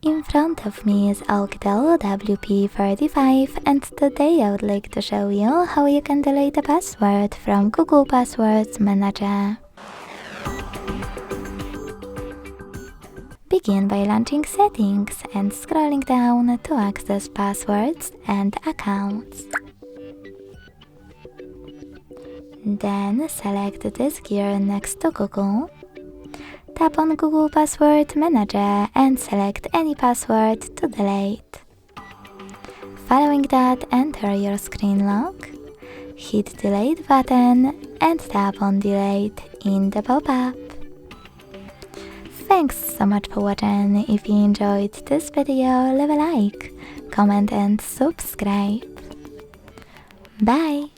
In front of me is Oukitel WP35, and today I would like to show you how you can delete a password from Google Passwords Manager. Begin by launching Settings and scrolling down to access passwords and accounts. Then select this gear next to Google. Tap on Google Password Manager and select any password to delete. Following that, enter your screen lock, hit Delete button and tap on Delete in the pop-up. Thanks so much for watching. If you enjoyed this video, leave a like, comment and subscribe. Bye!